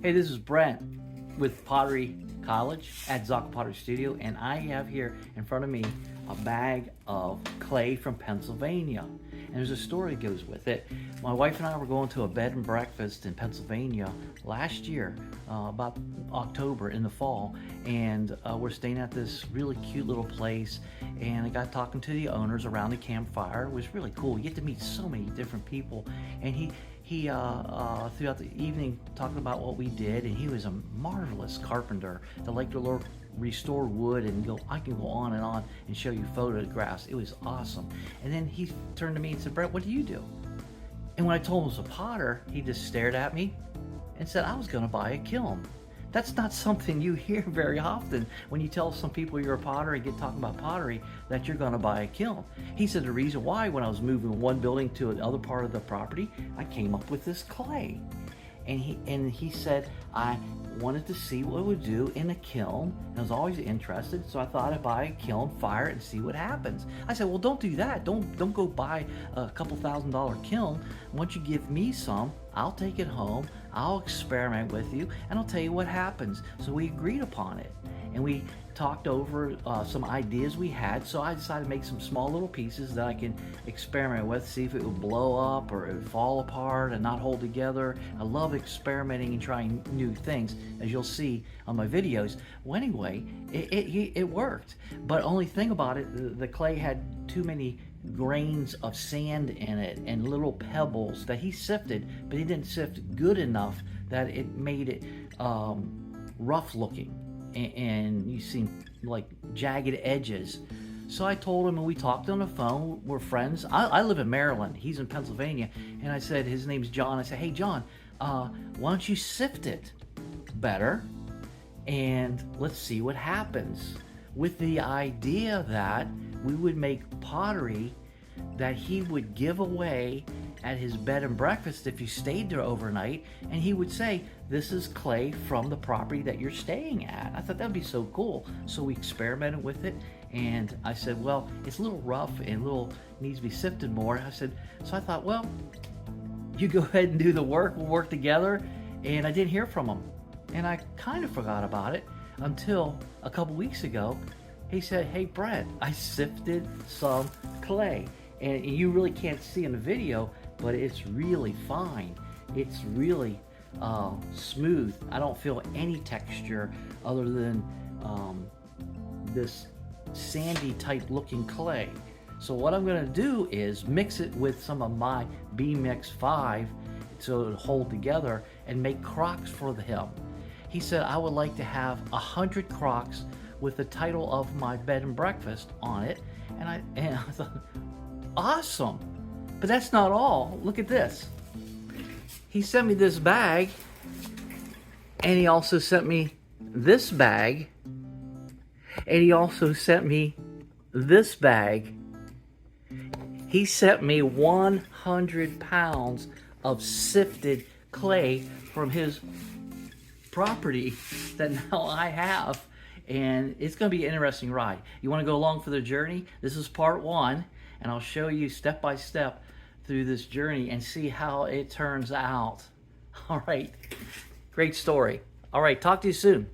Hey, this is Brent with Pottery College at Zocca Pottery Studio, and I have here in front of me a bag of clay from Pennsylvania. And there's a story that goes with it. My wife and I were going to a bed and breakfast in Pennsylvania last year, about October in the fall, and we're staying at this really cute little place. And I got talking to the owners around the campfire. It was really cool. You get to meet so many different people, and he throughout the evening talking about what we did, and he was a marvelous carpenter that liked to restore wood, and I can go on and show you photographs. It was awesome. And then he turned to me and said, "Brett, what do you do?" And when I told him I was a potter, he just stared at me and said, "I was going to buy a kiln." That's not something you hear very often when you tell some people you're a potter and get talking about pottery, that you're going to buy a kiln. He said the reason why, when I was moving one building to another part of the property, I came up with this clay. And he said, I wanted to see what it would do in a kiln. I was always interested, so I thought I'd buy a kiln, fire it, and see what happens. I said, well, don't do that. Don't go buy a couple $1,000 kiln. Once you give me some, I'll take it home, I'll experiment with you, and I'll tell you what happens. So we agreed upon it, and we talked over some ideas we had. So I decided to make some small little pieces that I can experiment with, see if it would blow up or it would fall apart and not hold together. I love experimenting and trying new things, as you'll see on my videos. Well, anyway, it worked. But only thing about it, the clay had too many grains of sand in it and little pebbles that he sifted, but he didn't sift good enough that it made it rough looking, and you see like jagged edges. So I told him, and we talked on the phone. We're friends. I live in Maryland, he's in Pennsylvania, and I said, his name's John. I said, hey John, why don't you sift it better and let's see what happens, with the idea that we would make pottery that he would give away at his bed and breakfast if you stayed there overnight, and he would say, this is clay from the property that you're staying at. I thought that'd be so cool. So we experimented with it, and I said, well, it's a little rough and needs to be sifted more. I said, so I thought, well, you go ahead and do the work, we'll work together. And I didn't hear from him, and I kind of forgot about it until a couple weeks ago. He said, hey Brett, I sifted some clay, and you really can't see in the video, but it's really fine. It's really smooth. I don't feel any texture other than this sandy type looking clay. So what I'm gonna do is mix it with some of my B-Mix 5 so it'll hold together, and make crocks for him. He said, I would like to have 100 crocks with the title of my bed and breakfast on it. And I thought, awesome. But that's not all. Look at this. He sent me this bag, and he also sent me this bag, and he also sent me this bag. He sent me 100 pounds of sifted clay from his property that now I have. And it's going to be an interesting ride. You want to go along for the journey? This is part 1, and I'll show you step by step through this journey and see how it turns out. All right, great story. All right, talk to you soon.